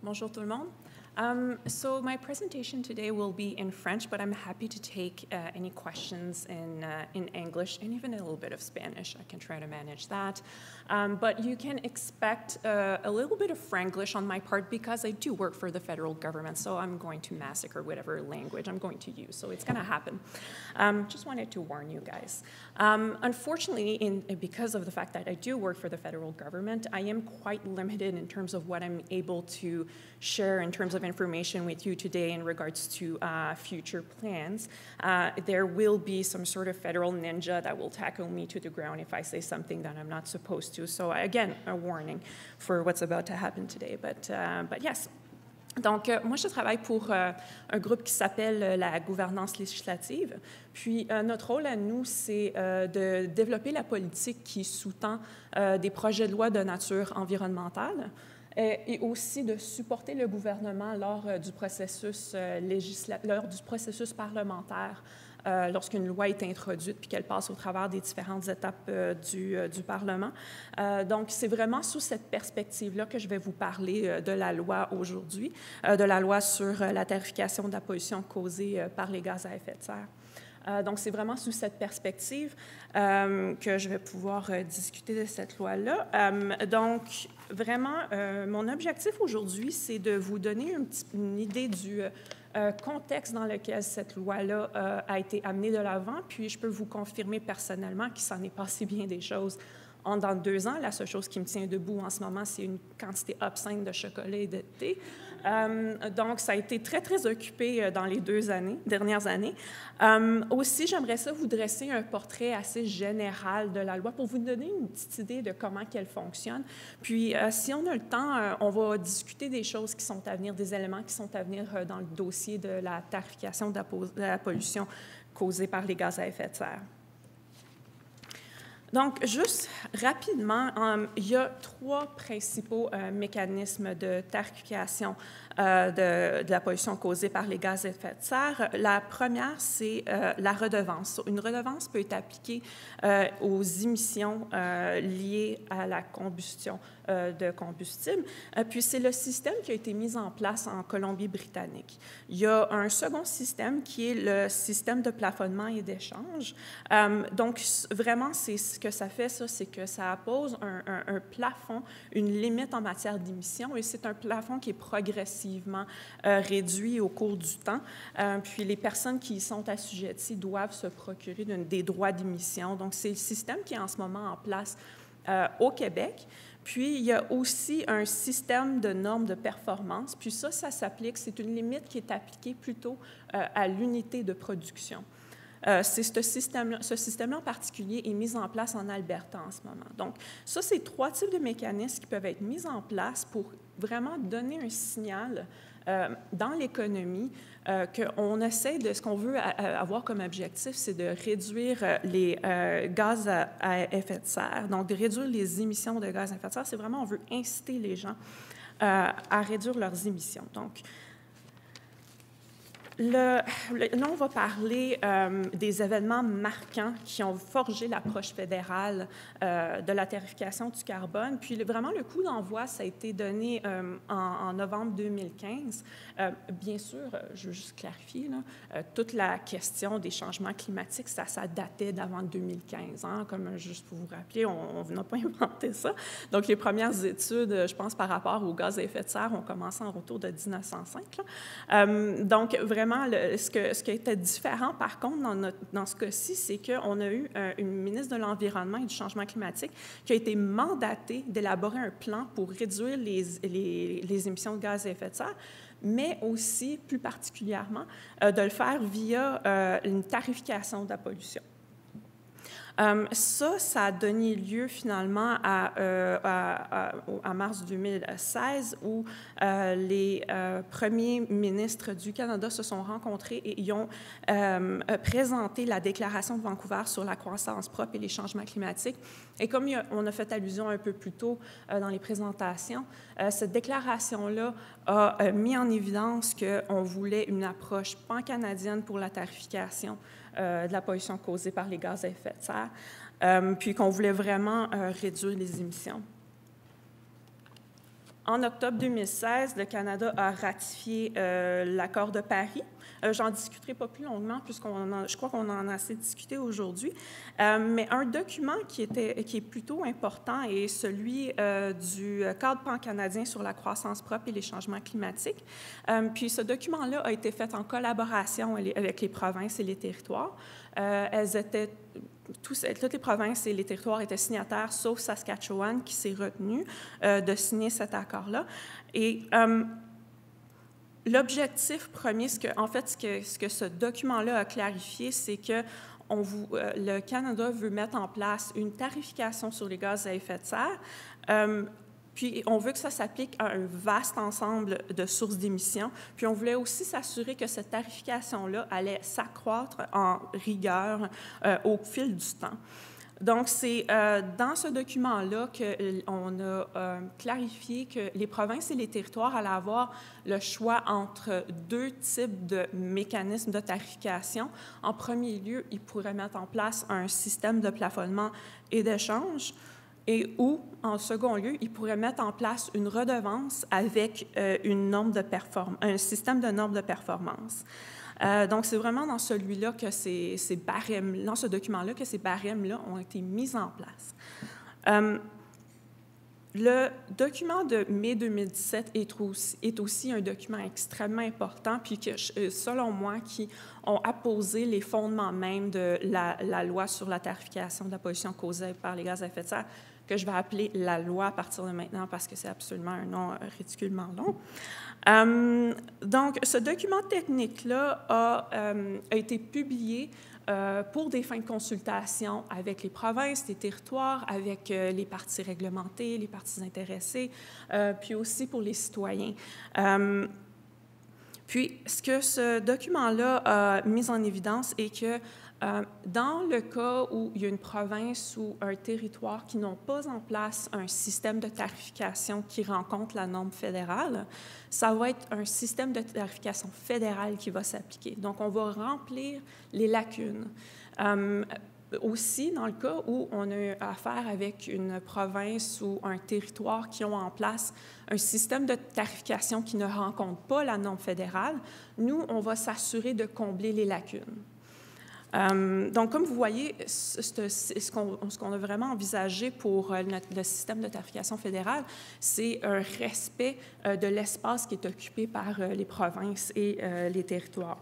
Bonjour tout le monde. So my presentation today will be in French, but I'm happy to take any questions in English and even a little bit of Spanish. I can try to manage that. But you can expect a little bit of Franglish on my part because I do work for the federal government, so I'm going to massacre whatever language I'm going to use. So it's going to happen. Just wanted to warn you guys. Unfortunately, because of the fact that I do work for the federal government, I am quite limited in terms of what I'm able to share in terms of information with you today in regards to future plans. There will be some sort of federal ninja that will tackle me to the ground if I say something that I'm not supposed to. So again, a warning for what's about to happen today. But yes. Donc, moi, je travaille pour un groupe qui s'appelle la gouvernance législative. Puis, notre rôle à nous, c'est de développer la politique qui sous-tend des projets de loi de nature environnementale et aussi de supporter le gouvernement lors du processus parlementaire. Lorsqu'une loi est introduite puis qu'elle passe au travers des différentes étapes du Parlement. Donc, c'est vraiment sous cette perspective-là que je vais vous parler de la loi aujourd'hui, de la loi sur la tarification de la pollution causée par les gaz à effet de serre. Donc, c'est vraiment sous cette perspective que je vais pouvoir discuter de cette loi-là. Donc, vraiment, mon objectif aujourd'hui, c'est de vous donner une idée du contexte dans lequel cette loi-là a été amenée de l'avant, puis je peux vous confirmer personnellement qu'il s'en est passé bien des choses dans 2 ans. La seule chose qui me tient debout en ce moment, c'est une quantité obscène de chocolat et de thé. Donc, ça a été très, très occupé dans les dernières années. Aussi, j'aimerais ça vous dresser un portrait assez général de la loi pour vous donner une petite idée de comment qu'elle fonctionne. Puis, si on a le temps, on va discuter des choses qui sont à venir, des éléments qui sont à venir dans le dossier de la tarification de la pollution causée par les gaz à effet de serre. Donc, juste rapidement, il y a 3 principaux mécanismes de tarification de la pollution causée par les gaz à effet de serre. La première, c'est la redevance. Une redevance peut être appliquée aux émissions liées à la combustion de combustible. Puis, c'est le système qui a été mis en place en Colombie-Britannique. Il y a un second système qui est le système de plafonnement et d'échange. Donc, vraiment, c'est ce que ça fait, ça, c'est que ça appose un plafond, une limite en matière d'émissions, et c'est un plafond qui est progressivement réduit au cours du temps. Puis, les personnes qui y sont assujetties doivent se procurer des droits d'émission. Donc, c'est le système qui est en ce moment en place au Québec. Puis, il y a aussi un système de normes de performance. Puis ça s'applique, c'est une limite qui est appliquée plutôt à l'unité de production. Ce système-là en particulier est mis en place en Alberta en ce moment. Donc, ça, c'est 3 types de mécanismes qui peuvent être mis en place pour vraiment donner un signal dans l'économie qu'on essaie de, ce qu'on veut avoir comme objectif, c'est de réduire les gaz à effet de serre, donc de réduire les émissions de gaz à effet de serre. C'est vraiment, on veut inciter les gens à réduire leurs émissions. Donc, là, on va parler des événements marquants qui ont forgé l'approche fédérale de la tarification du carbone. Puis vraiment, le coup d'envoi, ça a été donné en novembre 2015. Bien sûr, je veux juste clarifier, là, toute la question des changements climatiques, ça datait d'avant 2015. Hein, comme juste pour vous rappeler, on n'a pas inventé ça. Donc, les premières études, je pense, par rapport aux gaz à effet de serre ont commencé en retour de 1905. Là. Donc, vraiment, ce qui était différent, par contre, dans ce cas-ci, c'est qu'on a eu une ministre de l'Environnement et du Changement climatique qui a été mandatée d'élaborer un plan pour réduire les émissions de gaz à effet de serre, mais aussi, plus particulièrement, de le faire via une tarification de la pollution. Ça a donné lieu finalement à mars 2016 où les premiers ministres du Canada se sont rencontrés et ils ont présenté la déclaration de Vancouver sur la croissance propre et les changements climatiques. Et comme on a fait allusion un peu plus tôt dans les présentations, cette déclaration-là a mis en évidence qu'on voulait une approche pan-canadienne pour la tarification de la pollution causée par les gaz à effet de serre, puis qu'on voulait vraiment réduire les émissions. En octobre 2016, le Canada a ratifié l'accord de Paris. J'en discuterai pas plus longuement, je crois qu'on en a assez discuté aujourd'hui. Mais un document qui est plutôt important est celui du cadre pan-canadien sur la croissance propre et les changements climatiques. Puis ce document-là a été fait en collaboration avec les provinces et les territoires. Toutes les provinces et les territoires étaient signataires, sauf Saskatchewan, qui s'est retenu de signer cet accord-là. Et l'objectif premier, ce que ce document-là a clarifié, c'est que le Canada veut mettre en place une tarification sur les gaz à effet de serre. Puis, on veut que ça s'applique à un vaste ensemble de sources d'émissions. Puis, on voulait aussi s'assurer que cette tarification-là allait s'accroître en rigueur au fil du temps. Donc, c'est dans ce document-là qu'on a clarifié que les provinces et les territoires allaient avoir le choix entre deux types de mécanismes de tarification. En premier lieu, ils pourraient mettre en place un système de plafonnement et d'échange. Ou, en second lieu, ils pourraient mettre en place une redevance avec un système de normes de performance. Donc, c'est vraiment dans celui-là que dans ce document-là, que ces barèmes-là ont été mis en place. Le document de mai 2017 est aussi un document extrêmement important, puis que, selon moi, qui ont apposé les fondements même de la loi sur la tarification de la pollution causée par les gaz à effet de serre, que je vais appeler la loi à partir de maintenant parce que c'est absolument un nom ridiculement long. Donc, ce document technique-là a été publié pour des fins de consultation avec les provinces, les territoires, avec les parties réglementées, les parties intéressées, puis aussi pour les citoyens. Puis, ce que ce document-là a mis en évidence est que dans le cas où il y a une province ou un territoire qui n'ont pas en place un système de tarification qui rencontre la norme fédérale, ça va être un système de tarification fédérale qui va s'appliquer. Donc, on va remplir les lacunes. Aussi, dans le cas où on a affaire avec une province ou un territoire qui ont en place un système de tarification qui ne rencontre pas la norme fédérale, nous, on va s'assurer de combler les lacunes. Donc, comme vous voyez, ce qu'on a vraiment envisagé pour le système de tarification fédérale, c'est un respect de l'espace qui est occupé par les provinces et les territoires.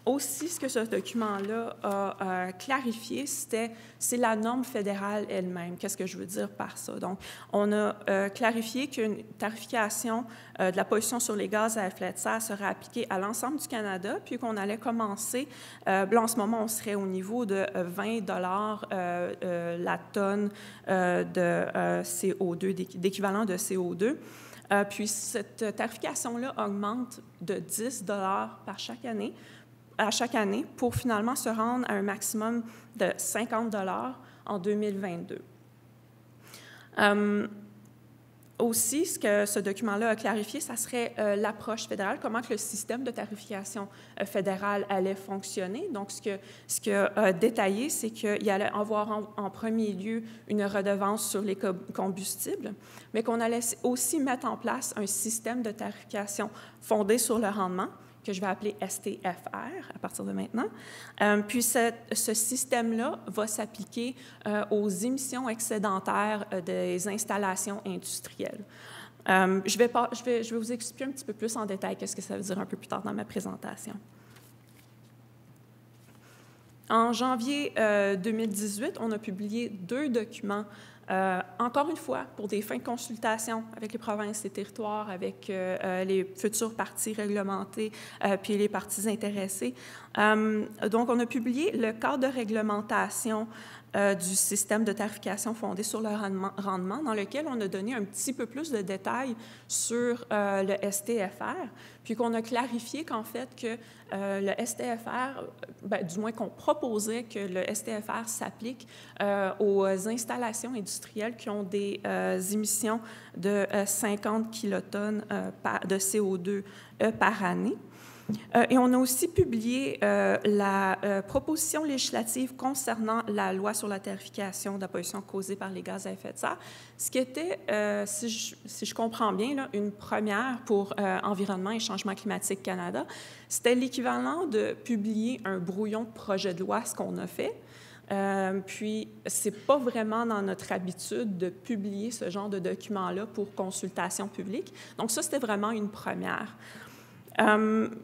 Aussi, ce que ce document-là a clarifié, c'est la norme fédérale elle-même. Qu'est-ce que je veux dire par ça? Donc, on a clarifié qu'une tarification de la pollution sur les gaz à effet de serre serait appliquée à l'ensemble du Canada, puis qu'on allait commencer, là, en ce moment, on serait au niveau de 20 $ la tonne de CO2, d'équivalent de CO2. Puis cette tarification-là augmente de 10 $ à chaque année pour finalement se rendre à un maximum de 50 $ en 2022. Aussi, ce que ce document-là a clarifié, ça serait l'approche fédérale, comment que le système de tarification fédérale allait fonctionner. Donc, ce qu'il a détaillé, c'est qu'il allait avoir en premier lieu une redevance sur les combustibles, mais qu'on allait aussi mettre en place un système de tarification fondé sur le rendement, que je vais appeler STFR à partir de maintenant. Puis ce système-là va s'appliquer aux émissions excédentaires des installations industrielles. Je vais vous expliquer un petit peu plus en détail qu'est-ce que ça veut dire un peu plus tard dans ma présentation. En janvier 2018, on a publié 2 documents, encore une fois, pour des fins de consultation avec les provinces, les territoires, avec les futures parties réglementées, puis les parties intéressées. Donc, on a publié le cadre de réglementation du système de tarification fondé sur le rendement, dans lequel on a donné un petit peu plus de détails sur le STFR, puis qu'on a clarifié qu'en fait, que le STFR, du moins qu'on proposait que le STFR s'applique aux installations industrielles qui ont des émissions de 50 kilotonnes de CO2 par année. Et on a aussi publié la proposition législative concernant la loi sur la tarification de la pollution causée par les gaz à effet de serre, ce qui était, si je comprends bien, là, une première pour Environnement et Changement climatique Canada. C'était l'équivalent de publier un brouillon de projet de loi, ce qu'on a fait. Puis, ce n'est pas vraiment dans notre habitude de publier ce genre de document-là pour consultation publique. Donc, ça, c'était vraiment une première.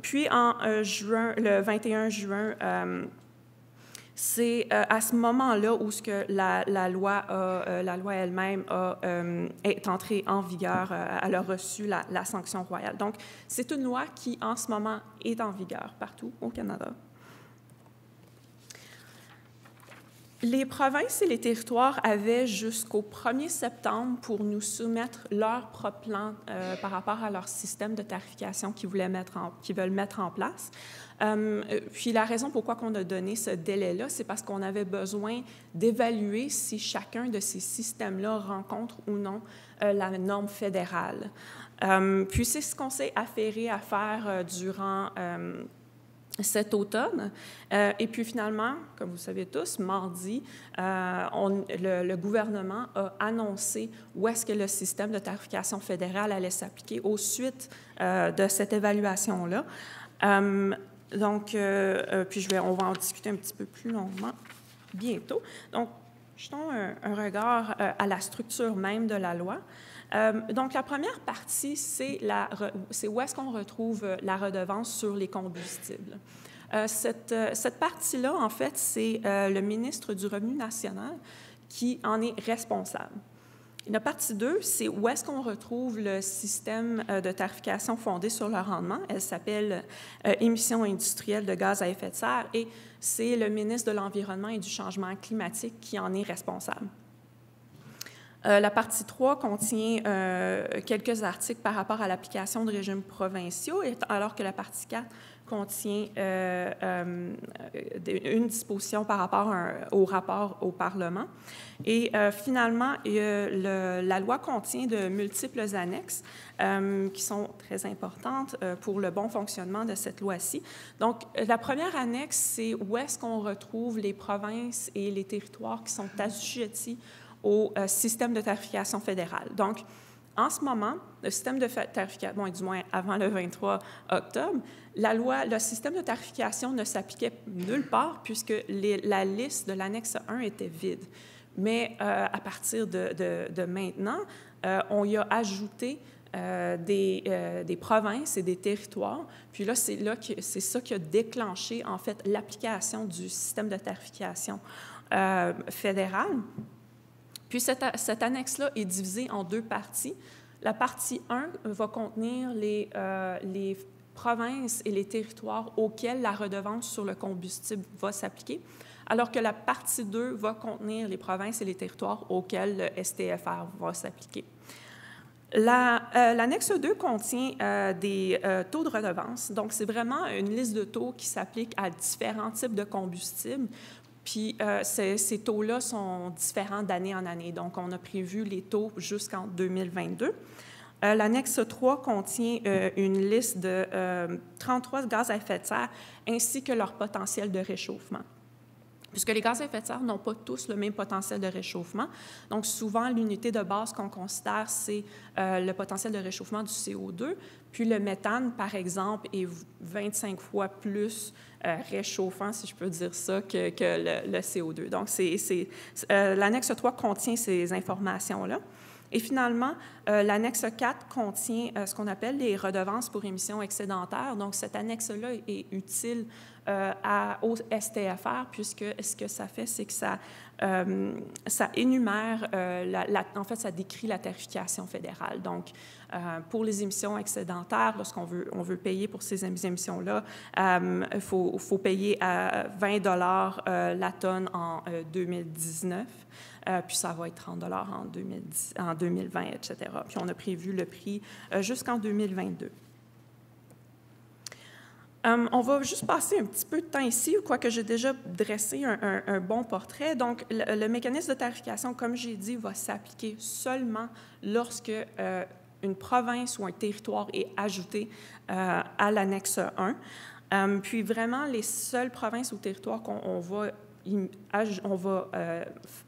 Puis, le 21 juin, c'est à ce moment-là où la loi elle-même est entrée en vigueur. Elle a reçu la sanction royale. Donc, c'est une loi qui, en ce moment, est en vigueur partout au Canada. Les provinces et les territoires avaient jusqu'au 1er septembre pour nous soumettre leur propre plan par rapport à leur système de tarification qu'ils veulent mettre en place. Puis la raison pourquoi on a donné ce délai-là, c'est parce qu'on avait besoin d'évaluer si chacun de ces systèmes-là rencontre ou non la norme fédérale. Puis c'est ce qu'on s'est affairé à faire durant cet automne. Et puis finalement, comme vous savez tous, mardi, le gouvernement a annoncé où est-ce que le système de tarification fédérale allait s'appliquer au suite de cette évaluation-là. Donc, puis on va en discuter un petit peu plus longuement bientôt. Donc, jetons un regard à la structure même de la loi. Donc, la première partie, c'est où est-ce qu'on retrouve la redevance sur les combustibles. Cette partie-là, en fait, c'est le ministre du Revenu national qui en est responsable. La partie 2, c'est où est-ce qu'on retrouve le système de tarification fondé sur le rendement. Elle s'appelle émissions industrielles de gaz à effet de serre et c'est le ministre de l'Environnement et du Changement climatique qui en est responsable. La partie 3 contient quelques articles par rapport à l'application de régimes provinciaux, alors que la partie 4 contient une disposition par rapport au rapport au Parlement. Et finalement, la loi contient de multiples annexes qui sont très importantes pour le bon fonctionnement de cette loi-ci. Donc, la première annexe, c'est où est-ce qu'on retrouve les provinces et les territoires qui sont assujettis au système de tarification fédérale. Donc, en ce moment, le système de tarification, bon, du moins avant le 23 octobre, le système de tarification ne s'appliquait nulle part puisque la liste de l'annexe 1 était vide. Mais à partir de maintenant, on y a ajouté des provinces et des territoires. Puis là, c'est ça qui a déclenché, en fait, l'application du système de tarification fédéral. Puis cette annexe-là est divisée en deux parties. La partie 1 va contenir les provinces et les territoires auxquels la redevance sur le combustible va s'appliquer, alors que la partie 2 va contenir les provinces et les territoires auxquels le STFR va s'appliquer. L'annexe 2 contient des taux de redevance. Donc, c'est vraiment une liste de taux qui s'applique à différents types de combustibles. Puis, ces taux-là sont différents d'année en année. Donc, on a prévu les taux jusqu'en 2022. L'annexe 3 contient une liste de 33 gaz à effet de serre ainsi que leur potentiel de réchauffement. Puisque les gaz à effet de serre n'ont pas tous le même potentiel de réchauffement. Donc, souvent, l'unité de base qu'on considère, c'est le potentiel de réchauffement du CO2. Puis, le méthane, par exemple, est 25 fois plus réchauffant, si je peux dire ça, que le CO2. Donc, l'annexe 3 contient ces informations-là. Et finalement, l'annexe 4 contient ce qu'on appelle les redevances pour émissions excédentaires. Donc, cette annexe-là est utile au STFR, puisque ce que ça fait, c'est que ça énumère, en fait, ça décrit la tarification fédérale. Donc, pour les émissions excédentaires, lorsqu'on veut payer pour ces émissions-là, il faut payer à 20 $ la tonne en 2019. Puis ça va être 30 $ en 2020, etc. Puis on a prévu le prix jusqu'en 2022. On va juste passer un petit peu de temps ici, quoique j'ai déjà dressé un bon portrait. Donc, le mécanisme de tarification, comme j'ai dit, va s'appliquer seulement lorsque une province ou un territoire est ajouté à l'annexe 1. Puis vraiment, les seules provinces ou territoires qu'on va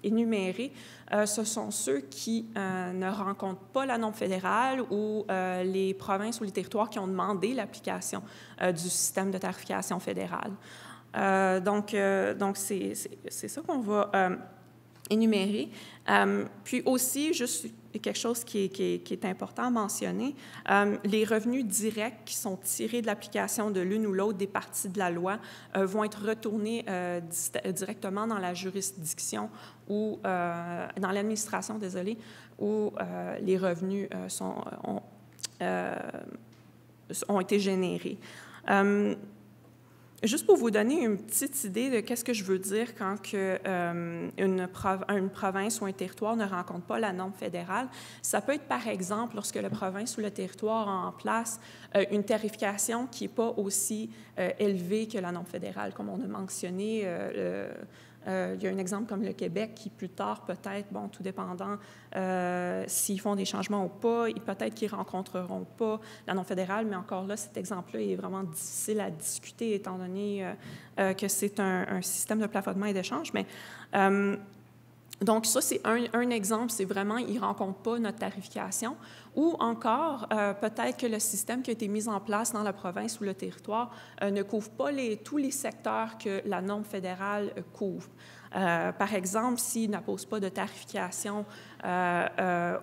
énumérer, ce sont ceux qui ne rencontrent pas la norme fédérale ou les provinces ou les territoires qui ont demandé l'application du système de tarification fédérale. Donc c'est ça qu'on va énumérer. Puis aussi, juste quelque chose qui est important à mentionner, les revenus directs qui sont tirés de l'application de l'une ou l'autre des parties de la loi vont être retournés directement dans la juridiction ou dans l'administration, désolé, où les revenus ont été générés. Juste pour vous donner une petite idée de qu'est-ce que je veux dire quand une province ou un territoire ne rencontre pas la norme fédérale, ça peut être par exemple lorsque la province ou le territoire a en place une tarification qui n'est pas aussi élevée que la norme fédérale, comme on a mentionné. Il y a un exemple comme le Québec qui, plus tard, peut-être, bon, tout dépendant s'ils font des changements ou pas, peut-être qu'ils ne rencontreront pas la norme fédérale, mais encore là, cet exemple-là est vraiment difficile à discuter étant donné que c'est un système de plafonnement et d'échange. Mais donc, ça, c'est un exemple, c'est vraiment, ils ne rencontrent pas notre tarification. Ou encore, peut-être que le système qui a été mis en place dans la province ou le territoire ne couvre pas tous les secteurs que la norme fédérale couvre. Par exemple, s'il n'impose pas de tarification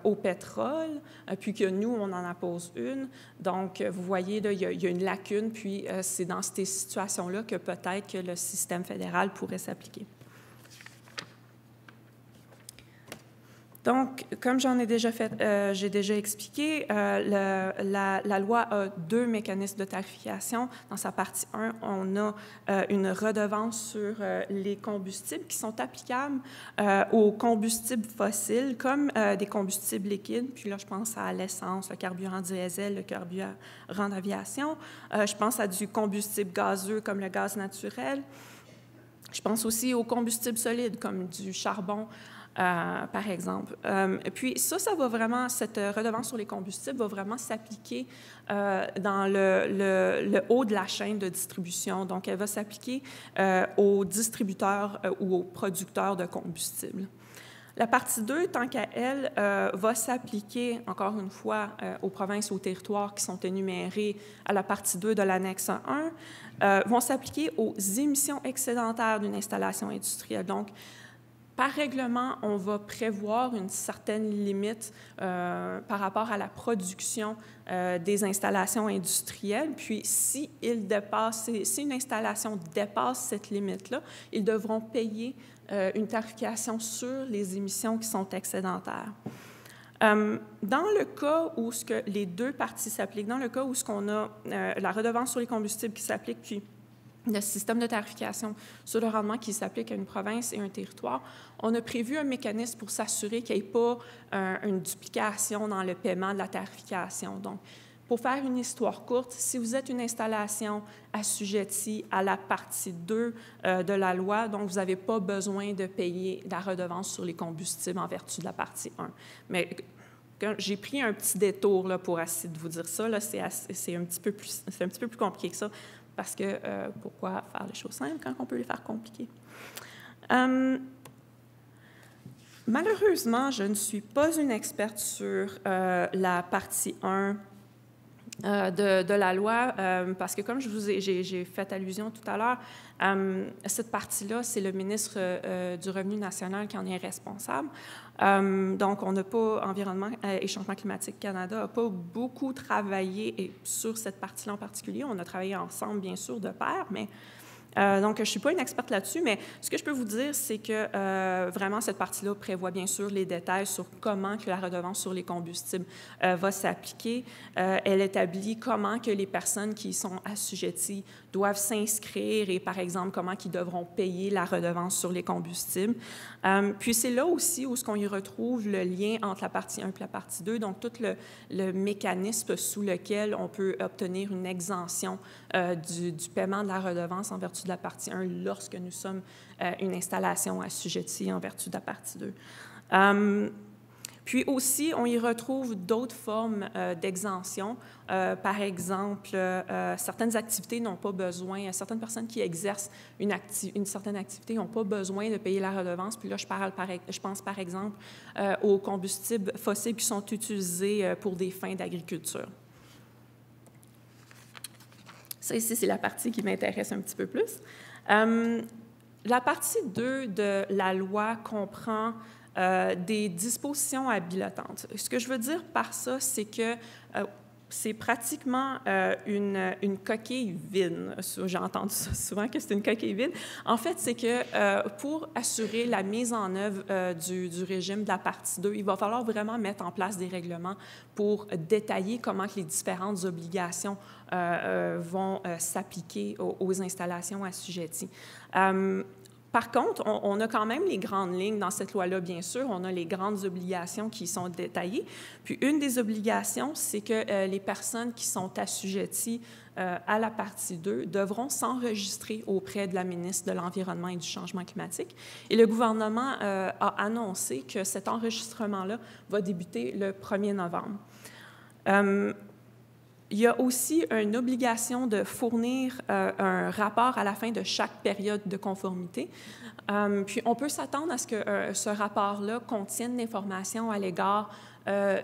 au pétrole, puis que nous, on en impose une. Donc, vous voyez, là, il y a une lacune, puis c'est dans ces situations-là que peut-être que le système fédéral pourrait s'appliquer. Donc, comme j'en ai déjà fait, j'ai déjà expliqué, la loi a deux mécanismes de tarification. Dans sa partie 1, on a une redevance sur les combustibles qui sont applicables aux combustibles fossiles, comme des combustibles liquides. Puis là, je pense à l'essence, le carburant diesel, le carburant d'aviation. Je pense à du combustible gazeux, comme le gaz naturel. Je pense aussi aux combustibles solides, comme du charbon, par exemple. Puis ça va vraiment, cette redevance sur les combustibles va vraiment s'appliquer dans le haut de la chaîne de distribution. Donc, elle va s'appliquer aux distributeurs ou aux producteurs de combustibles. La partie 2, tant qu'à elle, va s'appliquer, encore une fois, aux provinces et aux territoires qui sont énumérés à la partie 2 de l'annexe 1, vont s'appliquer aux émissions excédentaires d'une installation industrielle. Donc, par règlement, on va prévoir une certaine limite par rapport à la production des installations industrielles. Puis, si une installation dépasse cette limite-là, ils devront payer une tarification sur les émissions qui sont excédentaires. Dans le cas où les deux parties s'appliquent, dans le cas où on a la redevance sur les combustibles qui s'applique, puis le système de tarification sur le rendement qui s'applique à une province et un territoire, on a prévu un mécanisme pour s'assurer qu'il n'y ait pas une duplication dans le paiement de la tarification. Donc, pour faire une histoire courte, si vous êtes une installation assujettie à la partie 2 de la loi, donc vous n'avez pas besoin de payer la redevance sur les combustibles en vertu de la partie 1. Mais j'ai pris un petit détour là, pour essayer de vous dire ça. C'est un petit peu plus compliqué que ça. Parce que pourquoi faire les choses simples quand on peut les faire compliquées? Malheureusement, je ne suis pas une experte sur la partie 1 de la loi, parce que comme j'ai fait allusion tout à l'heure, cette partie-là, c'est le ministre du Revenu national qui en est responsable. Donc, on n'a pas, Environnement et Changement climatique Canada n'a pas beaucoup travaillé sur cette partie-là en particulier. On a travaillé ensemble, bien sûr, de pair, mais donc, je ne suis pas une experte là-dessus, mais ce que je peux vous dire, c'est que vraiment, cette partie-là prévoit bien sûr les détails sur comment que la redevance sur les combustibles va s'appliquer. Elle établit comment que les personnes qui y sont assujetties doivent s'inscrire et, par exemple, comment ils devront payer la redevance sur les combustibles. Puis, c'est là aussi où on y retrouve le lien entre la partie 1 et la partie 2, donc tout le mécanisme sous lequel on peut obtenir une exemption du paiement de la redevance en vertu de la partie 1 lorsque nous sommes une installation assujettie en vertu de la partie 2. Puis aussi, on y retrouve d'autres formes d'exemption. Par exemple, certaines activités n'ont pas besoin, certaines personnes qui exercent une certaine activité n'ont pas besoin de payer la redevance. Puis là, je pense par exemple aux combustibles fossiles qui sont utilisés pour des fins d'agriculture. Ça ici, c'est la partie qui m'intéresse un petit peu plus. La partie 2 de la loi comprend des dispositions habilitantes. Ce que je veux dire par ça, c'est que c'est pratiquement une coquille vide. J'ai entendu ça souvent que c'est une coquille vide. En fait, c'est que pour assurer la mise en œuvre du régime de la partie 2, il va falloir vraiment mettre en place des règlements pour détailler comment que les différentes obligations vont s'appliquer aux installations assujetties. Par contre, on a quand même les grandes lignes dans cette loi-là, bien sûr. On a les grandes obligations qui sont détaillées. Puis une des obligations, c'est que les personnes qui sont assujetties à la partie 2 devront s'enregistrer auprès de la ministre de l'Environnement et du Changement climatique. Et le gouvernement a annoncé que cet enregistrement-là va débuter le 1er novembre. Il y a aussi une obligation de fournir un rapport à la fin de chaque période de conformité. Puis on peut s'attendre à ce que ce rapport-là contienne l'information à l'égard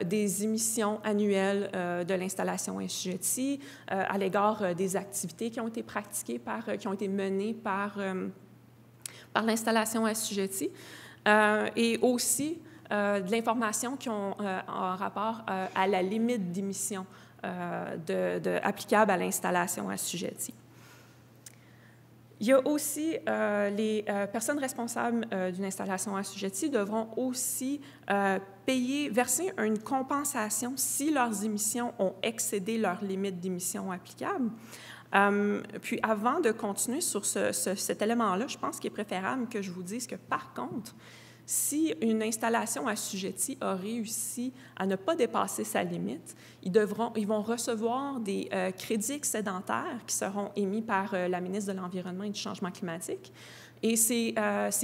des émissions annuelles de l'installation assujettie, à l'égard des activités qui ont été pratiquées qui ont été menées par l'installation assujettie, et aussi de l'information qui ont en rapport à la limite d'émission applicable à l'installation assujettie. Il y a aussi les personnes responsables d'une installation assujettie devront aussi verser une compensation si leurs émissions ont excédé leur limite d'émission applicable. Puis avant de continuer sur cet élément-là, je pense qu'il est préférable que je vous dise que par contre, si une installation assujettie a réussi à ne pas dépasser sa limite, ils vont recevoir des crédits excédentaires qui seront émis par la ministre de l'Environnement et du Changement climatique. Et ces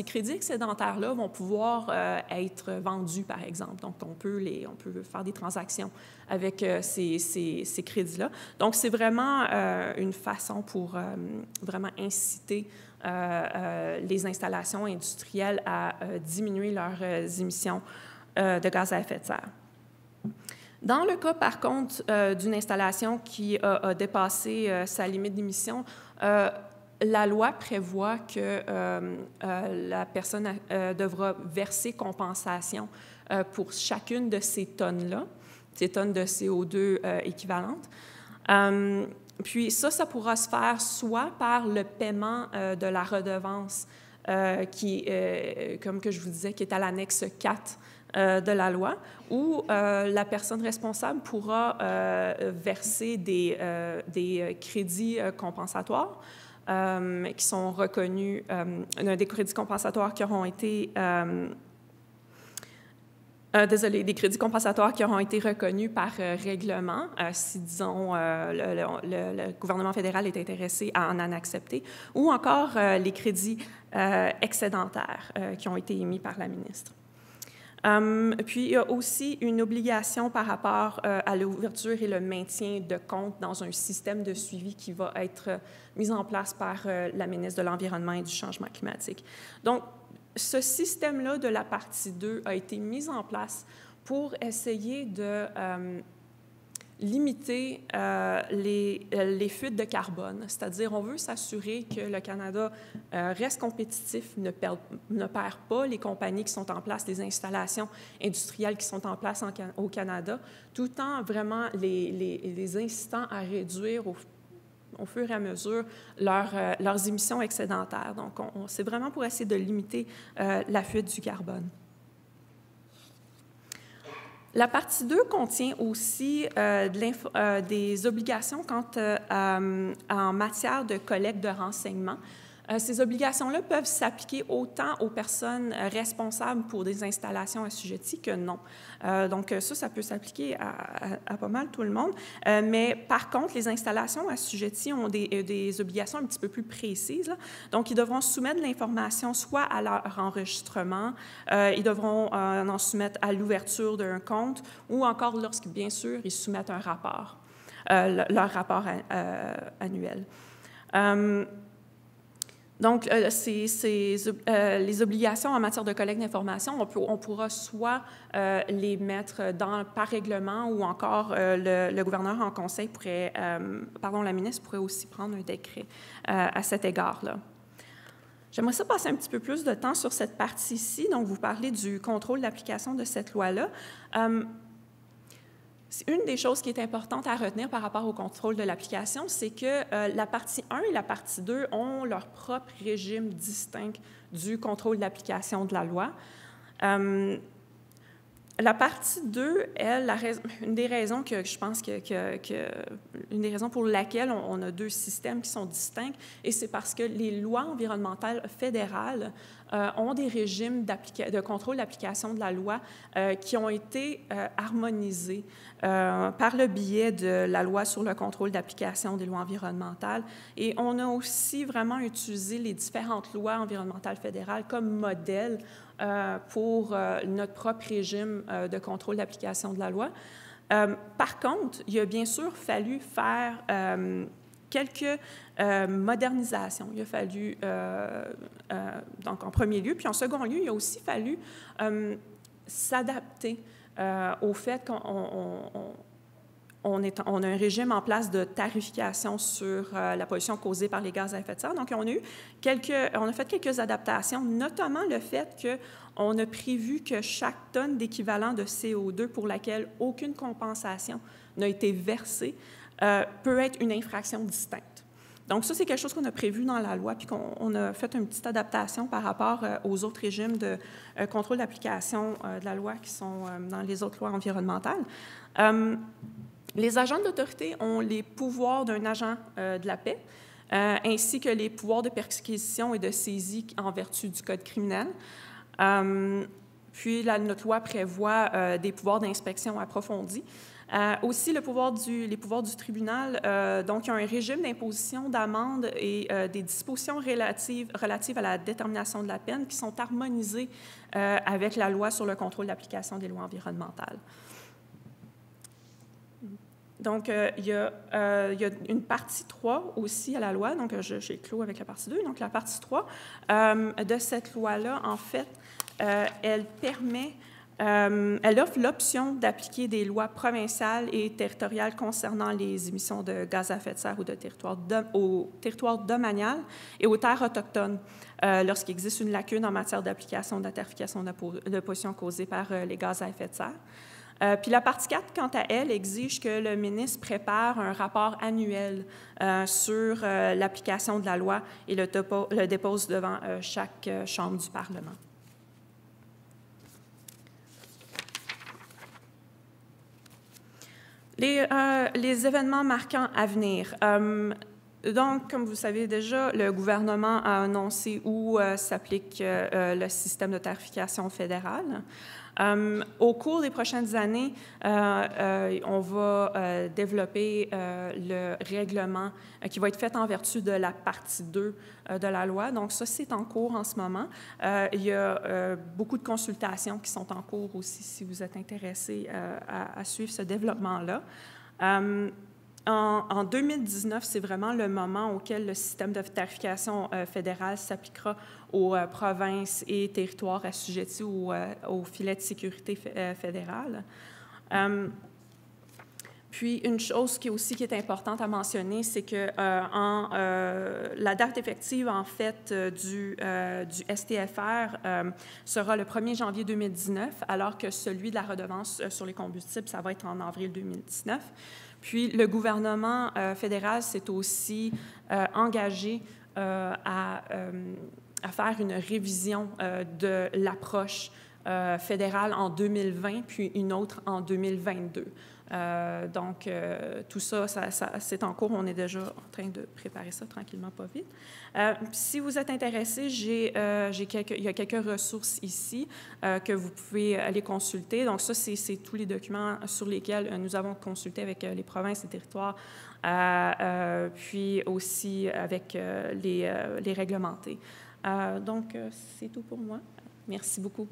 crédits excédentaires-là vont pouvoir être vendus, par exemple. Donc, on peut faire des transactions avec ces crédits-là. Donc, c'est vraiment une façon pour vraiment inciter les installations industrielles à diminuer leurs émissions de gaz à effet de serre. Dans le cas, par contre, d'une installation qui a dépassé sa limite d'émission, la loi prévoit que la personne devra verser compensation pour chacune de ces tonnes-là, ces tonnes de CO2 équivalentes. Puis ça pourra se faire soit par le paiement de la redevance qui, comme que je vous disais, qui est à l'annexe 4 de la loi, ou la personne responsable pourra verser des crédits compensatoires qui sont reconnus, des crédits compensatoires qui auront été des crédits compensatoires qui auront été reconnus par règlement, si, disons, le gouvernement fédéral est intéressé à en accepter, ou encore les crédits excédentaires qui ont été émis par la ministre. Puis, il y a aussi une obligation par rapport à l'ouverture et le maintien de comptes dans un système de suivi qui va être mis en place par la ministre de l'Environnement et du Changement climatique. Donc, ce système-là de la partie 2 a été mis en place pour essayer de limiter les fuites de carbone. C'est-à-dire, on veut s'assurer que le Canada reste compétitif, ne perd pas les compagnies qui sont en place, les installations industrielles qui sont en place au Canada, tout en vraiment les incitant à réduire au fur et à mesure leurs émissions excédentaires. Donc, c'est vraiment pour essayer de limiter la fuite du carbone. La partie 2 contient aussi des obligations en matière de collecte de renseignements. Ces obligations-là peuvent s'appliquer autant aux personnes responsables pour des installations assujetties que non. Donc, ça peut s'appliquer à pas mal tout le monde. Mais par contre, les installations assujetties ont des obligations un petit peu plus précises, là. Donc, ils devront soumettre de l'information soit à leur enregistrement, ils devront en soumettre à l'ouverture d'un compte ou encore lorsque, bien sûr, ils soumettent un rapport, leur rapport annuel. Donc, les obligations en matière de collecte d'informations, on pourra soit les mettre par règlement ou encore le gouverneur en conseil pourrait, la ministre pourrait aussi prendre un décret à cet égard-là. J'aimerais ça passer un petit peu plus de temps sur cette partie-ci. Donc, vous parlez du contrôle d'application de cette loi-là. Une des choses qui est importante à retenir par rapport au contrôle de l'application, c'est que la partie 1 et la partie 2 ont leur propre régime distinct du contrôle de l'application de la loi. La partie 2, elle, une des raisons que je pense une des raisons pour laquelle on a deux systèmes qui sont distincts, et c'est parce que les lois environnementales fédérales ont des régimes de contrôle d'application de la loi qui ont été harmonisés par le biais de la loi sur le contrôle d'application des lois environnementales. Et on a aussi vraiment utilisé les différentes lois environnementales fédérales comme modèle pour notre propre régime de contrôle d'application de la loi. Par contre, il a bien sûr fallu faire quelques modernisations. Il a fallu, donc en premier lieu, puis en second lieu, il a aussi fallu s'adapter au fait qu'on a un régime en place de tarification sur la pollution causée par les gaz à effet de serre. Donc, on a fait quelques adaptations, notamment le fait qu'on a prévu que chaque tonne d'équivalent de CO2 pour laquelle aucune compensation n'a été versée peut être une infraction distincte. Donc, ça, c'est quelque chose qu'on a prévu dans la loi, puis qu'on a fait une petite adaptation par rapport aux autres régimes de contrôle d'application de la loi qui sont dans les autres lois environnementales. Les agents de l'autorité ont les pouvoirs d'un agent de la paix, ainsi que les pouvoirs de perquisition et de saisie en vertu du Code criminel. Puis, notre loi prévoit des pouvoirs d'inspection approfondis. Aussi, les pouvoirs du tribunal, donc, il y a un régime d'imposition d'amende et des dispositions relatives à la détermination de la peine qui sont harmonisées avec la loi sur le contrôle d'application des lois environnementales. Donc, il y a une partie 3 aussi à la loi, donc j'ai clos avec la partie 2. Donc, la partie 3 de cette loi-là, en fait, elle offre l'option d'appliquer des lois provinciales et territoriales concernant les émissions de gaz à effet de serre ou au territoire domanial et aux terres autochtones lorsqu'il existe une lacune en matière d'application de la tarification de pollution causée par les gaz à effet de serre. Puis la partie 4, quant à elle, exige que le ministre prépare un rapport annuel sur l'application de la loi et le dépose devant chaque chambre du Parlement. Les événements marquants à venir. Donc, comme vous savez déjà, le gouvernement a annoncé où s'applique le système de tarification fédéral. Au cours des prochaines années, on va développer le règlement qui va être fait en vertu de la partie 2 de la loi. Donc, ça, c'est en cours en ce moment. Il y a beaucoup de consultations qui sont en cours aussi, si vous êtes intéressés à suivre ce développement-là. En 2019, c'est vraiment le moment auquel le système de tarification fédéral s'appliquera aux provinces et territoires assujettis au filet de sécurité fédéral. Puis, une chose qui est importante à mentionner, c'est que la date effective, en fait, du STFR sera le 1er janvier 2019, alors que celui de la redevance sur les combustibles, ça va être en avril 2019. Puis, le gouvernement fédéral s'est aussi engagé à faire une révision de l'approche fédérale en 2020, puis une autre en 2022. Donc, tout ça, c'est en cours. On est déjà en train de préparer ça tranquillement, pas vite. Si vous êtes intéressé, il y a quelques ressources ici que vous pouvez aller consulter. Donc, ça, c'est tous les documents sur lesquels nous avons consulté avec les provinces et territoires, puis aussi avec les réglementés. Donc, c'est tout pour moi. Merci beaucoup.